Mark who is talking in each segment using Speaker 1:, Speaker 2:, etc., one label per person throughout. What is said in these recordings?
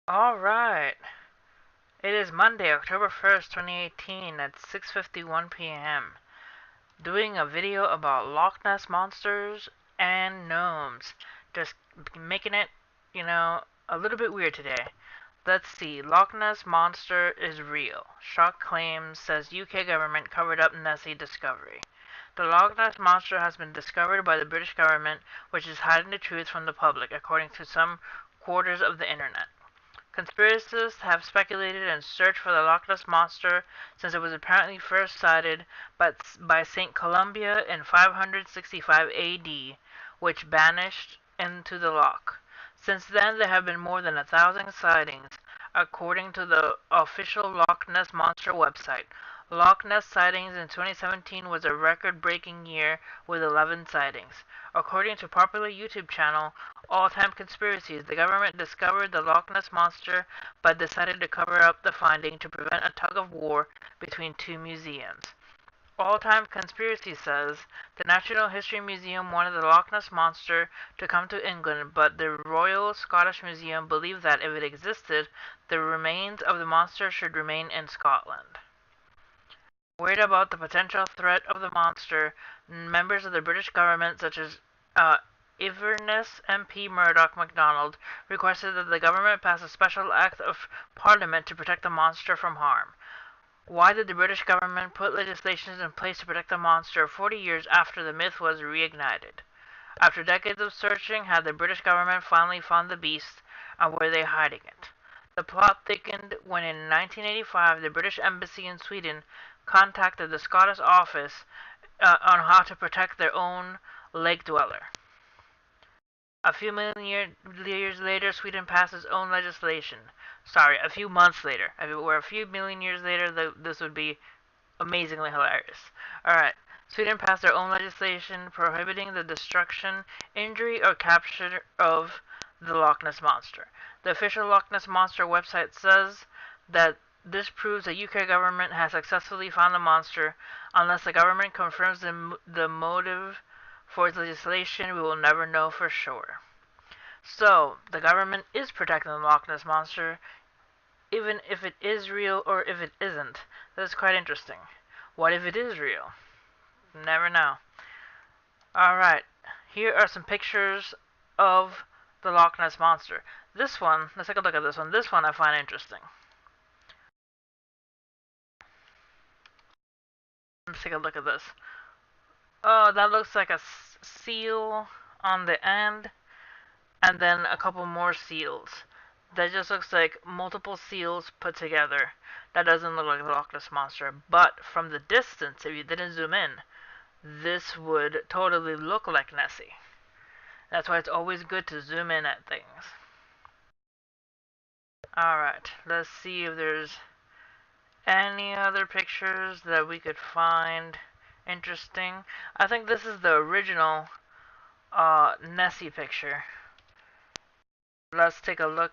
Speaker 1: Alright. It is Monday, October 1st, 2018 at 6:51 p.m. Doing a video about Loch Ness monsters and gnomes. Just making it, a little bit weird today. Let's see. Loch Ness monster is real. Shock claims says UK government covered up Nessie discovery. The Loch Ness monster has been discovered by the British government, which is hiding the truth from the public, according to some quarters of the internet. Conspiracists have speculated and searched for the Loch Ness Monster since it was apparently first sighted by St. Columba in 565 AD, which vanished into the loch. Since then, there have been more than 1,000 sightings, according to the official Loch Ness Monster website. Loch Ness sightings in 2017 was a record-breaking year with 11 sightings. According to popular YouTube channel All Time Conspiracies, the government discovered the Loch Ness Monster but decided to cover up the finding to prevent a tug-of-war between two museums. All Time Conspiracy says the Natural History Museum wanted the Loch Ness Monster to come to England, but the Royal Scottish Museum believed that if it existed, the remains of the monster should remain in Scotland. Worried about the potential threat of the monster, members of the British government, such as Inverness MP Murdoch MacDonald, requested that the government pass a special act of parliament to protect the monster from harm. Why did the British government put legislation in place to protect the monster 40 years after the myth was reignited? After decades of searching, had the British government finally found the beast, and were they hiding it? The plot thickened when in 1985 the British Embassy in Sweden contacted the Scottish office on how to protect their own lake dweller. A few million years later, Sweden passed its own legislation. Sorry, a few months later. If it were a few million years later, this would be amazingly hilarious. Alright, Sweden passed their own legislation prohibiting the destruction, injury, or capture of the Loch Ness Monster. The official Loch Ness Monster website says that this proves the UK government has successfully found the monster. Unless the government confirms the motive for its legislation, we will never know for sure. So, the government is protecting the Loch Ness Monster, even if it is real or if it isn't. That is quite interesting. What if it is real? Never know. Alright, here are some pictures of the Loch Ness Monster. This one, let's take a look at this one. This one I find interesting. Let's take a look at this. Oh, that looks like a seal on the end, and then a couple more seals. That just looks like multiple seals put together. That doesn't look like the Loch Ness Monster, but from the distance, if you didn't zoom in, this would totally look like Nessie. That's why it's always good to zoom in at things. Alright, let's see if there's any other pictures that we could find interesting. I think this is the original Nessie picture. Let's take a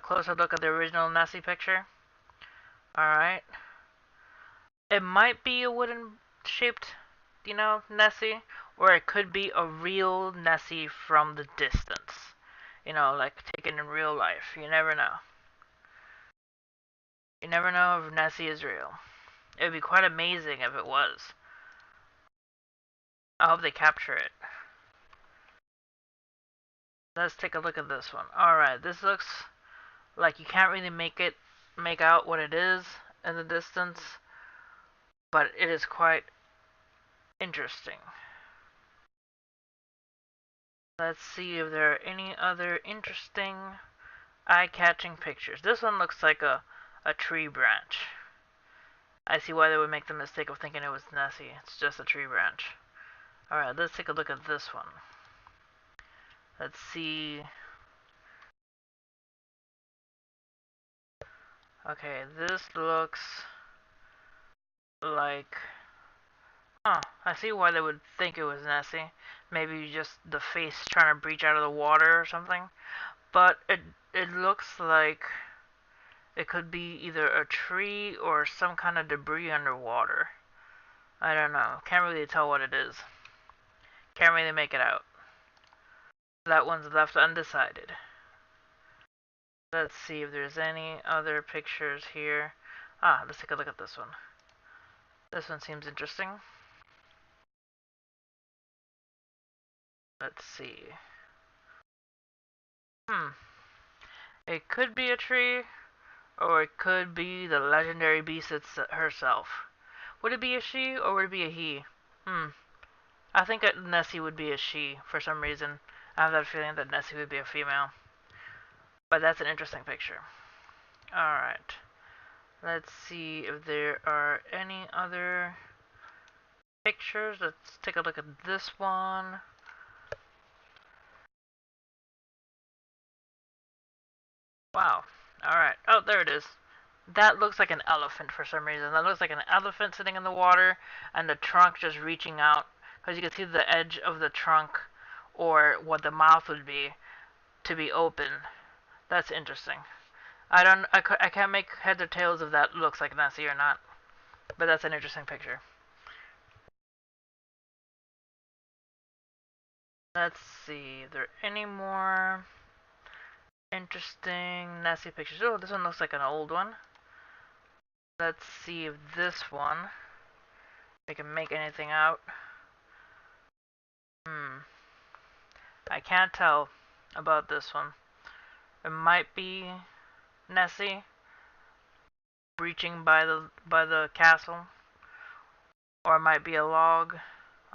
Speaker 1: closer look at the original Nessie picture. Alright. It might be a wooden shaped, Nessie, or it could be a real Nessie from the distance. Like taken in real life. You never know. You never know if Nessie is real. It would be quite amazing if it was. I hope they capture it. Let's take a look at this one. Alright, this looks like you can't really make out what it is in the distance, but it is quite interesting. Let's see if there are any other interesting eye-catching pictures. This one looks like a tree branch. I see why they would make the mistake of thinking it was Nessie. It's just a tree branch. Alright, let's take a look at this one. Let's see. Okay, this looks like... Huh, I see why they would think it was Nessie. Maybe just the face trying to breach out of the water or something. But it looks like it could be either a tree or some kind of debris underwater. I don't know. Can't really tell what it is. Can't really make it out. That one's left undecided. Let's see if there's any other pictures here. Ah, let's take a look at this one. This one seems interesting. Let's see. It could be a tree, or it could be the legendary beast herself. Would it be a she, or would it be a he? I think that Nessie would be a she, for some reason. I have that feeling that Nessie would be a female. But that's an interesting picture. Alright. Let's see if there are any other pictures. Let's take a look at this one. Wow. Alright. Oh, there it is. That looks like an elephant for some reason. That looks like an elephant sitting in the water and the trunk just reaching out. Because you can see the edge of the trunk, or what the mouth would be, to be open. That's interesting. I can't make heads or tails if that looks like Nessie or not. But that's an interesting picture. Let's see. Are there any more interesting Nessie pictures? Oh, this one looks like an old one. Let's see if this one we can make anything out. I can't tell about this one. It might be Nessie breaching by the castle, or it might be a log.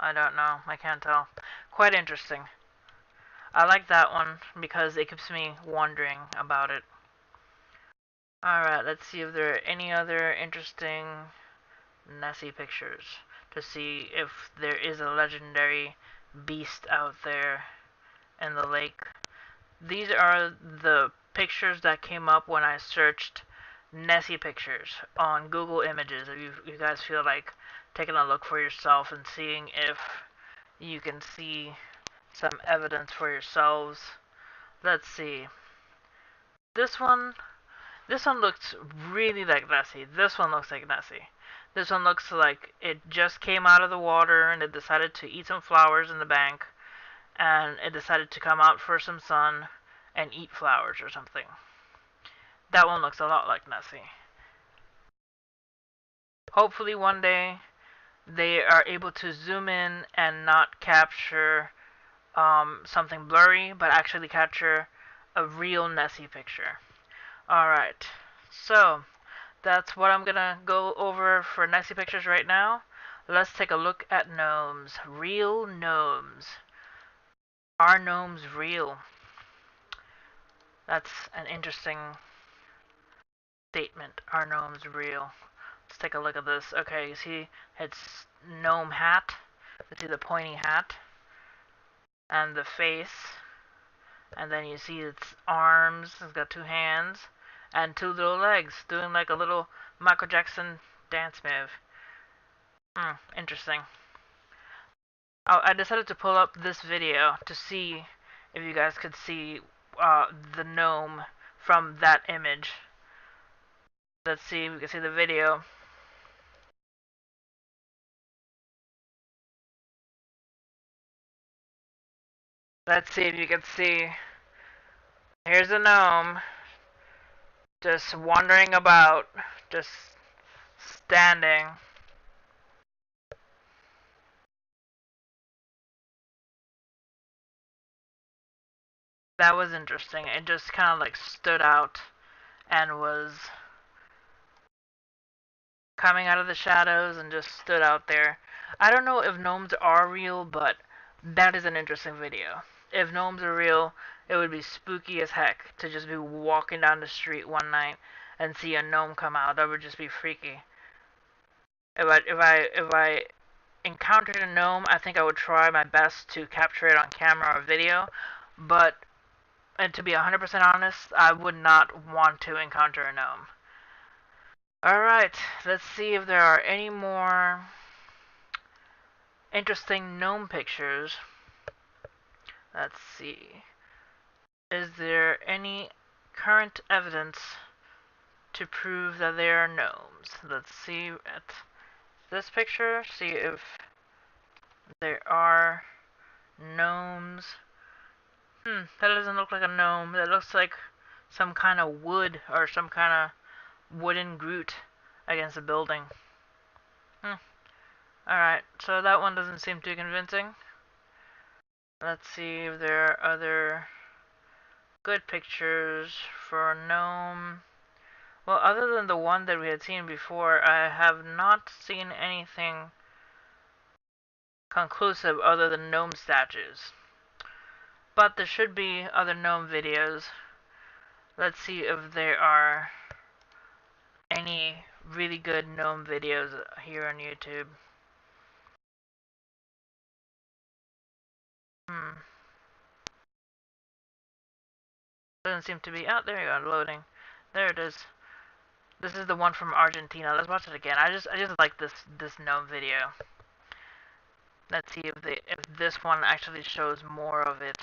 Speaker 1: I don't know. I can't tell. Quite interesting. I like that one because it keeps me wondering about it. Alright, let's see if there are any other interesting Nessie pictures to see if there is a legendary beast out there in the lake. These are the pictures that came up when I searched Nessie pictures on Google Images. If you guys feel like taking a look for yourself and seeing if you can see some evidence for yourselves. Let's see. This one looks really like Nessie. This one looks like Nessie. This one looks like it just came out of the water and it decided to eat some flowers in the bank, and it decided to come out for some sun and eat flowers or something. That one looks a lot like Nessie. Hopefully one day they are able to zoom in and not capture something blurry, but actually capture a real Nessie picture. Alright, so that's what I'm gonna go over for Nessie pictures right now. Let's take a look at gnomes. Real gnomes. Are gnomes real? That's an interesting statement. Are gnomes real? Let's take a look at this. Okay, you see its gnome hat. You see the pointy hat and the face, and then you see its arms. It's got two hands and two little legs, doing like a little Michael Jackson dance move. Interesting. I decided to pull up this video to see if you guys could see the gnome from that image. Let's see if we can see the video. Let's see if you can see. Here's a gnome just wandering about, just standing. That was interesting. It just kind of like stood out and was coming out of the shadows and just stood out there. I don't know if gnomes are real, but that is an interesting video. If gnomes are real, it would be spooky as heck to just be walking down the street one night and see a gnome come out. That would just be freaky. If I encountered a gnome, I think I would try my best to capture it on camera or video, but and to be 100% honest, I would not want to encounter a gnome. Alright, let's see if there are any more interesting gnome pictures. Let's see. Is there any current evidence to prove that they are gnomes? Let's see at this picture, see if there are gnomes. That doesn't look like a gnome. That looks like some kind of wood or some kind of wooden Groot against a building. Alright, so that one doesn't seem too convincing. Let's see if there are other good pictures for a gnome. Well, other than the one that we had seen before, I have not seen anything conclusive other than gnome statues. But there should be other gnome videos. Let's see if there are any really good gnome videos here on YouTube. Doesn't seem to be. Oh, there you go, loading. There it is. This is the one from Argentina. Let's watch it again. I just like this gnome video. Let's see if this one actually shows more of it.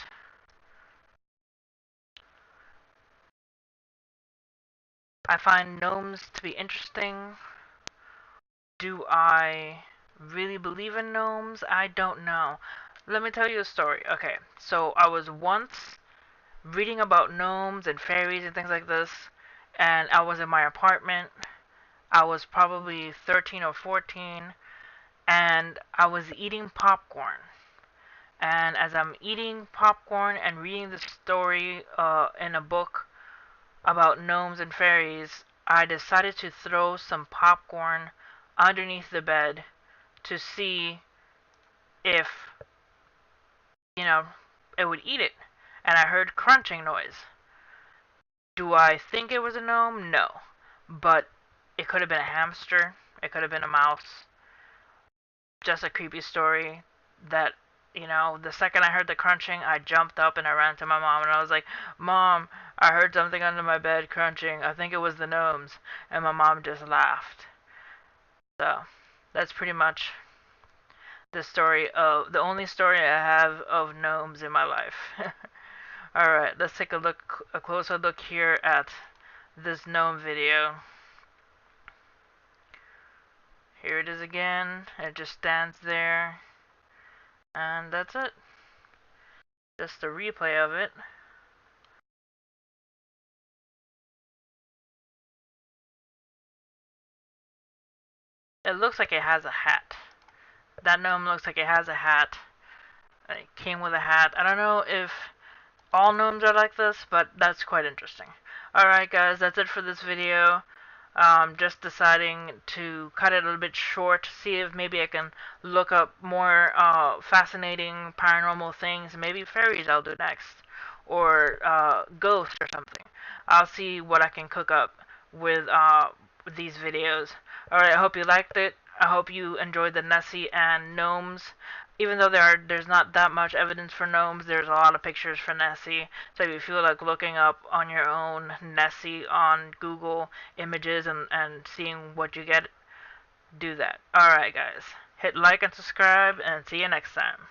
Speaker 1: I find gnomes to be interesting. Do I really believe in gnomes? I don't know. Let me tell you a story. Okay, so I was once reading about gnomes and fairies and things like this, and I was in my apartment. I was probably 13 or 14, and I was eating popcorn. And as I'm eating popcorn and reading the story in a book about gnomes and fairies, I decided to throw some popcorn underneath the bed to see if, you know, it would eat it. And I heard crunching noise. Do I think it was a gnome? No. But it could have been a hamster. It could have been a mouse. Just a creepy story that, the second I heard the crunching, I jumped up and I ran to my mom and I was like, Mom, I heard something under my bed crunching. I think it was the gnomes. And my mom just laughed. So, that's pretty much the only story I have of gnomes in my life. Alright, let's take a closer look here at this gnome video. Here it is again. It just stands there. And that's it. Just a replay of it. It looks like it has a hat. That gnome looks like it has a hat. It came with a hat. I don't know if all gnomes are like this, but that's quite interesting. Alright guys, that's it for this video. Just deciding to cut it a little bit short, see if maybe I can look up more fascinating paranormal things. Maybe fairies I'll do next, or ghosts or something. I'll see what I can cook up with these videos. Alright, I hope you liked it. I hope you enjoyed the Nessie and gnomes. Even though there's not that much evidence for gnomes, there's a lot of pictures for Nessie. So if you feel like looking up on your own Nessie on Google Images and seeing what you get, do that. Alright guys, hit like and subscribe and see you next time.